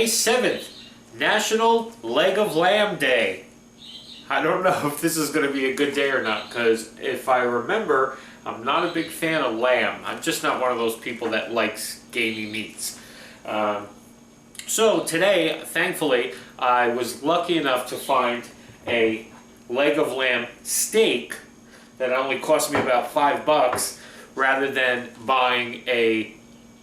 May 7th, National Leg of Lamb Day. I don't know if this is going to be a good day or not, because if I remember, I'm not a big fan of lamb. I'm just not one of those people that likes gamey meats. So today, thankfully, I was lucky enough to find a leg of lamb steak that only cost me about $5 rather than buying a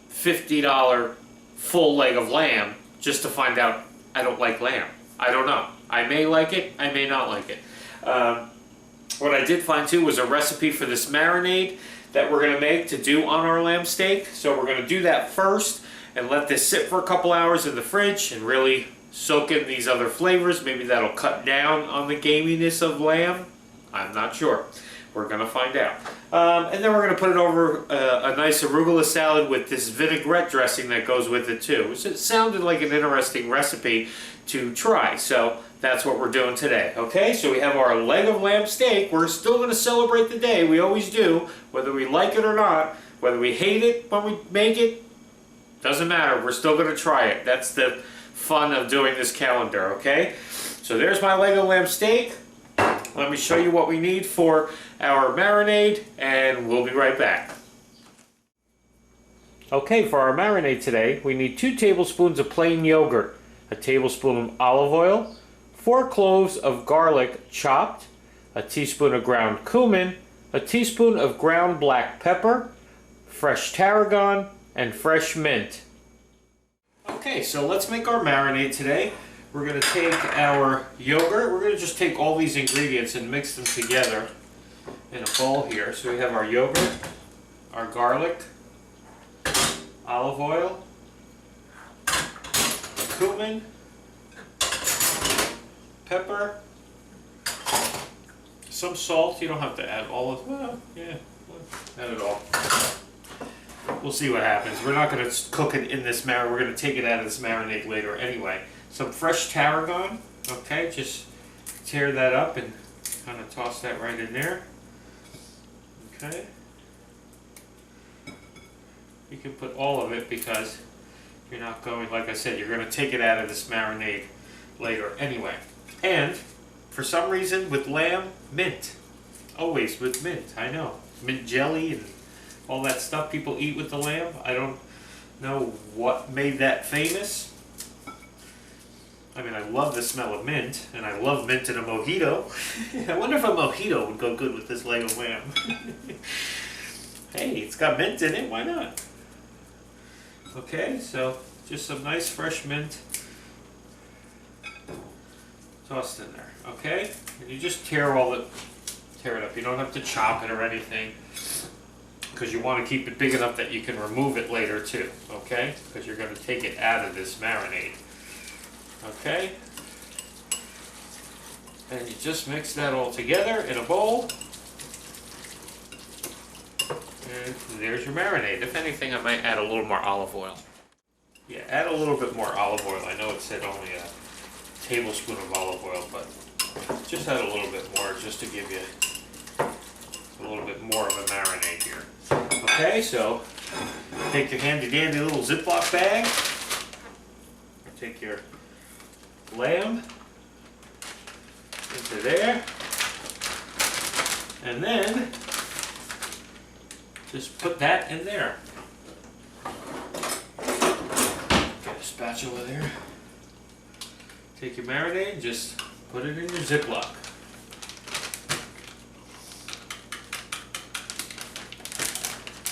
$50 full leg of lamb just to find out I don't like lamb. I don't know. I may like it, I may not like it. What I did find too was a recipe for this marinade that we're going to make to do on our lamb steak. So we're going to do that first and let this sit for a couple hours in the fridge and really soak in these other flavors. Maybe that'll cut down on the gaminess of lamb. I'm not sure. We're going to find out. And then we're going to put it over a nice arugula salad with this vinaigrette dressing that goes with it too. So it sounded like an interesting recipe to try. So that's what we're doing today. Okay, so we have our leg of lamb steak. We're still going to celebrate the day. We always do, whether we like it or not. Whether we hate it when we make it, doesn't matter. We're still going to try it. That's the fun of doing this calendar, okay? So there's my leg of lamb steak. Let me show you what we need for our marinade, and we'll be right back. Okay, for our marinade today, we need 2 tablespoons of plain yogurt, a tablespoon of olive oil, 4 cloves of garlic chopped, a teaspoon of ground cumin, a teaspoon of ground black pepper, fresh tarragon, and fresh mint. Okay, so let's make our marinade today. We're going to take our yogurt. We're going to just take all these ingredients and mix them together in a bowl here. So we have our yogurt, our garlic, olive oil, cumin, pepper, some salt. You don't have to add all of it. Well, yeah, add it all. We'll see what happens. We're not going to cook it in this marinade. We're going to take it out of this marinade later anyway. Some fresh tarragon. Okay, just tear that up and kind of toss that right in there. Okay. You can put all of it because you're not going, like I said, you're going to take it out of this marinade later anyway. And for some reason with lamb, mint. Always with mint, I know. Mint jelly and all that stuff people eat with the lamb. I don't know what made that famous. I mean, I love the smell of mint, and I love mint in a mojito. I wonder if a mojito would go good with this leg of lamb. Hey, it's got mint in it, why not? Okay, so just some nice fresh mint tossed in there, okay? And you just tear it up. You don't have to chop it or anything, because you want to keep it big enough that you can remove it later too, okay? Because you're going to take it out of this marinade. Okay, and you just mix that all together in a bowl, and there's your marinade. If anything, I might add a little more olive oil. Yeah, add a little bit more olive oil. I know it said only a tablespoon of olive oil, but just add a little bit more just to give you a little bit more of a marinade here. Okay, so take your handy dandy little Ziploc bag, take your lamb into there, and then just put that in there. Get a spatula there. Take your marinade and just put it in your Ziploc.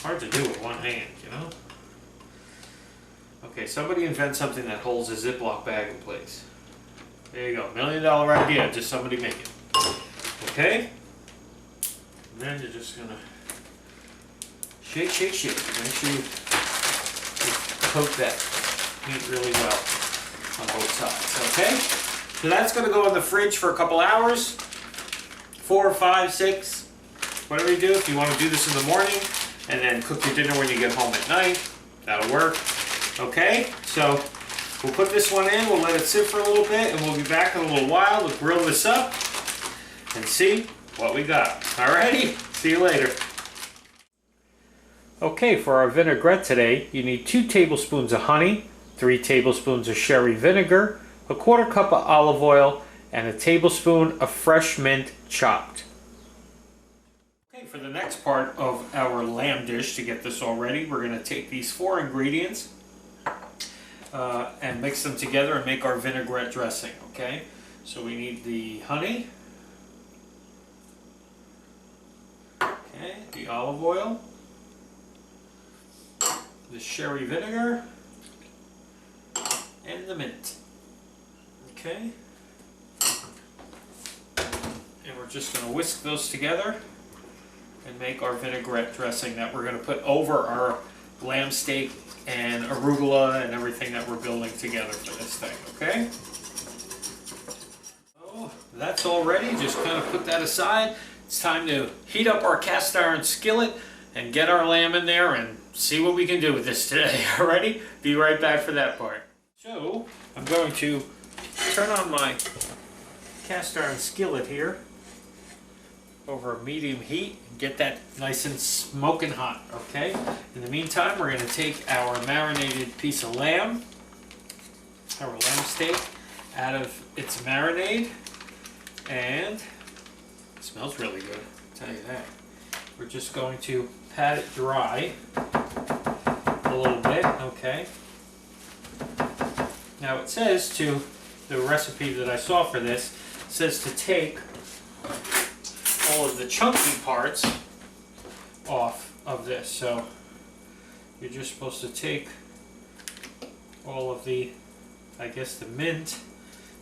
Hard to do with one hand, you know? Okay, somebody invent something that holds a Ziploc bag in place. There you go, $1 million idea, just somebody make it. Okay? And then you're just gonna shake, shake, shake. Make sure you coat that meat really well on both sides, okay? So that's gonna go in the fridge for a couple hours, 4, 5, 6, whatever you do. If you wanna do this in the morning and then cook your dinner when you get home at night, that'll work. Okay, so we'll put this one in, we'll let it sit for a little bit, and we'll be back in a little while to grill this up and see what we got. Alrighty, see you later. Okay, for our vinaigrette today, you need 2 tablespoons of honey, 3 tablespoons of sherry vinegar, a 1/4 cup of olive oil, and a tablespoon of fresh mint chopped. Okay, for the next part of our lamb dish, to get this all ready, we're going to take these 4 ingredients and mix them together and make our vinaigrette dressing. Okay, so we need the honey, okay, the olive oil, the sherry vinegar, and the mint. Okay, and we're just going to whisk those together and make our vinaigrette dressing that we're going to put over our lamb steak and arugula and everything that we're building together for this thing. Okay, so that's all ready. Just kind of put that aside. It's time to heat up our cast iron skillet and get our lamb in there and see what we can do with this today. Alrighty, be right back for that part. So I'm going to turn on my cast iron skillet here over medium heat and get that nice and smoking hot. Okay, in the meantime, we're going to take our marinated piece of lamb, our lamb steak, out of its marinade, and it smells really good, I'll tell you that. We're just going to pat it dry a little bit. Okay, now it says to the recipe that I saw for this, it says to take all of the chunky parts off of this. So you're just supposed to take all of the, I guess, the mint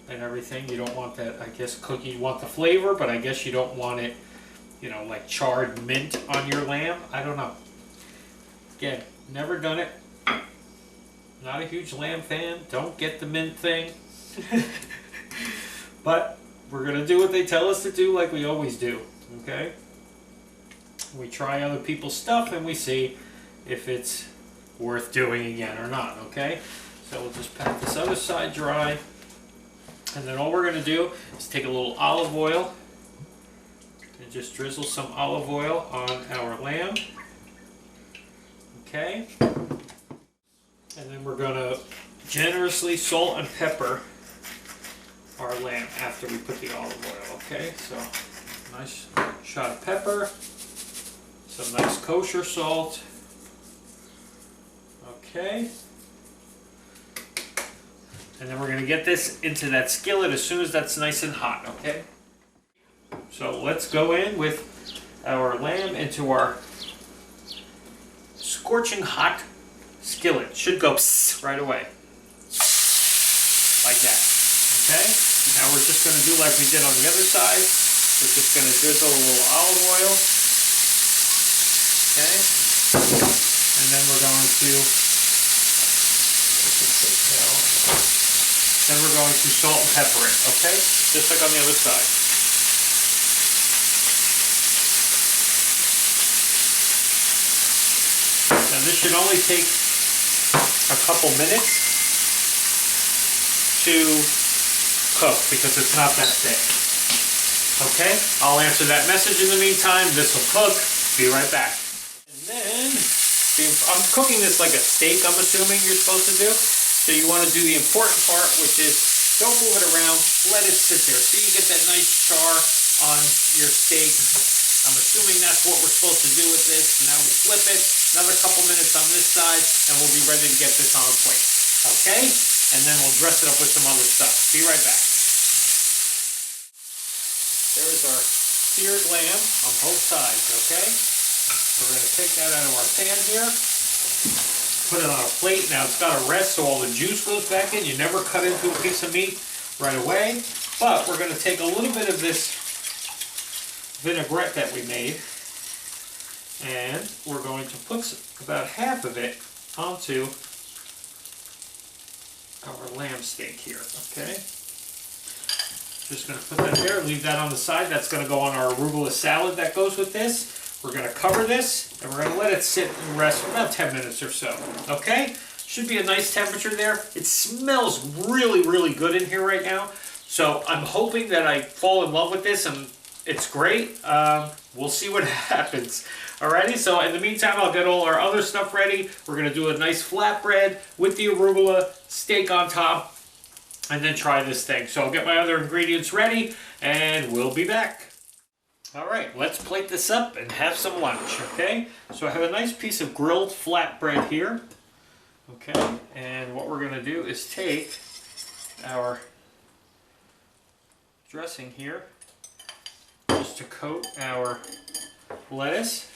and everything. You don't want that, I guess, cookie. You want the flavor, but I guess you don't want it, you know, like charred mint on your lamb. I don't know. Again, never done it. Not a huge lamb fan. Don't get the mint thing. But we're going to do what they tell us to do, like we always do. Okay? We try other people's stuff and we see if it's worth doing again or not. Okay? So we'll just pat this other side dry. And then all we're going to do is take a little olive oil and just drizzle some olive oil on our lamb. Okay? And then we're going to generously salt and pepper our lamb after we put the olive oil. Okay, so nice shot of pepper, some nice kosher salt. Okay, and then we're going to get this into that skillet as soon as that's nice and hot. Okay, so let's go in with our lamb into our scorching hot skillet. Should go psst right away, like that. Okay, now we're just going to do like we did on the other side. We're just going to drizzle a little olive oil. Okay, and then we're going to, salt and pepper it. Okay, just like on the other side. Now this should only take a couple minutes to cook because it's not that thick. Okay, I'll answer that message in the meantime. This will cook. Be right back. And then I'm cooking this like a steak, I'm assuming you're supposed to do. So you want to do the important part, which is don't move it around. Let it sit there so you get that nice char on your steak. I'm assuming that's what we're supposed to do with this. So now we flip it, another couple minutes on this side, and we'll be ready to get this on a plate. Okay? And then we'll dress it up with some other stuff. Be right back. There's our seared lamb on both sides, okay? We're going to take that out of our pan here. Put it on a plate. Now it's got to rest so all the juice goes back in. You never cut into a piece of meat right away. But we're going to take a little bit of this vinaigrette that we made, and we're going to put about half of it onto our lamb steak here, okay? Just going to put that there, leave that on the side. That's going to go on our arugula salad that goes with this. We're going to cover this, and we're going to let it sit and rest for about 10 minutes or so, okay? Should be a nice temperature there. It smells really, really good in here right now. So I'm hoping that I fall in love with this, and it's great. we'll see what happens. Alrighty, so in the meantime, I'll get all our other stuff ready. We're gonna do a nice flatbread with the arugula, steak on top, and then try this thing. So I'll get my other ingredients ready, and we'll be back. Alright, let's plate this up and have some lunch, okay? So I have a nice piece of grilled flatbread here, okay? And what we're gonna do is take our dressing here, just to coat our lettuce.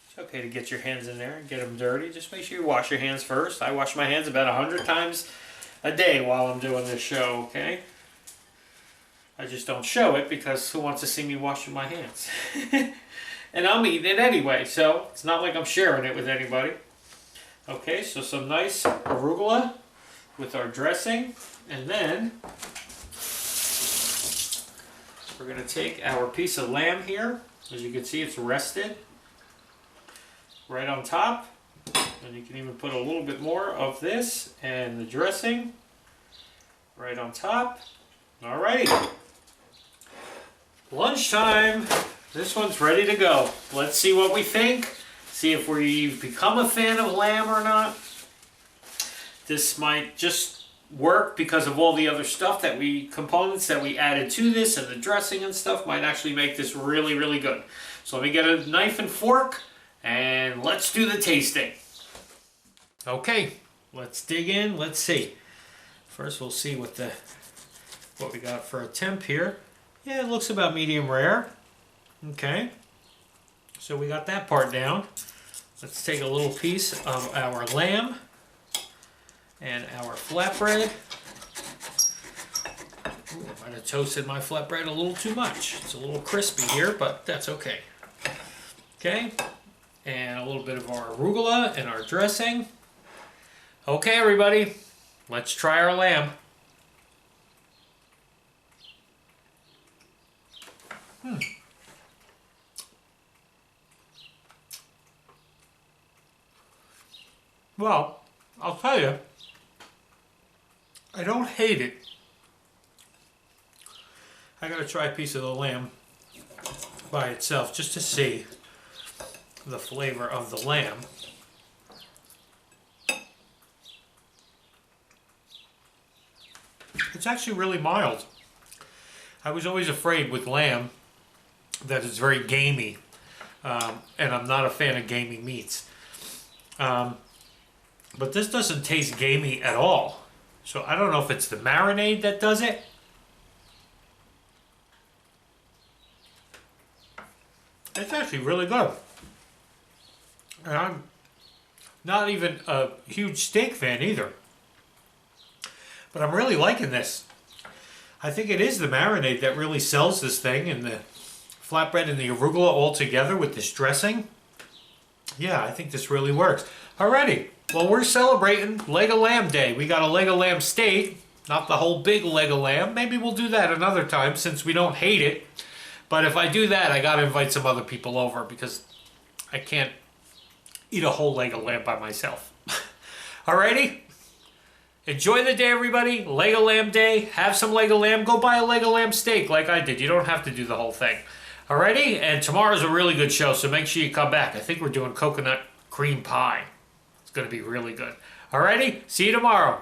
It's okay to get your hands in there and get them dirty. Just make sure you wash your hands first. I wash my hands about 100 times a day while I'm doing this show, okay? I just don't show it because who wants to see me washing my hands? And I'm eating it anyway, so it's not like I'm sharing it with anybody. Okay, so some nice arugula with our dressing, and then we're going to take our piece of lamb here. As you can see, it's rested right on top, and you can even put a little bit more of this and the dressing right on top. Alrighty, lunchtime. This one's ready to go. Let's see what we think. See if we've become a fan of lamb or not. This might just work because of all the other stuff components that we added to this, and the dressing and stuff might actually make this really, really good. So let me get a knife and fork and let's do the tasting. Okay, let's dig in, let's see. First we'll see what we got for a temp here. Yeah, it looks about medium rare. Okay, so we got that part down. Let's take a little piece of our lamb and our flatbread. Ooh, I might have toasted my flatbread a little too much. It's a little crispy here, but that's okay. Okay, and a little bit of our arugula and our dressing. Okay, everybody, let's try our lamb. Well, I'll tell you, I don't hate it. I gotta try a piece of the lamb by itself just to see the flavor of the lamb. It's actually really mild. I was always afraid with lamb that it's very gamey, and I'm not a fan of gamey meats. But this doesn't taste gamey at all. So I don't know if it's the marinade that does it. It's actually really good. And I'm not even a huge steak fan either. But I'm really liking this. I think it is the marinade that really sells this thing, and the flatbread and the arugula all together with this dressing. Yeah, I think this really works. Alrighty, well, we're celebrating leg of lamb day. We got a leg of lamb steak, not the whole big leg of lamb. Maybe we'll do that another time since we don't hate it. But if I do that, I gotta invite some other people over because I can't eat a whole leg of lamb by myself. Alrighty? Enjoy the day, everybody. Leg of lamb day. Have some leg of lamb. Go buy a leg of lamb steak like I did. You don't have to do the whole thing. Alrighty? And tomorrow's a really good show, so make sure you come back. I think we're doing coconut cream pie. It's going to be really good. Alrighty? See you tomorrow.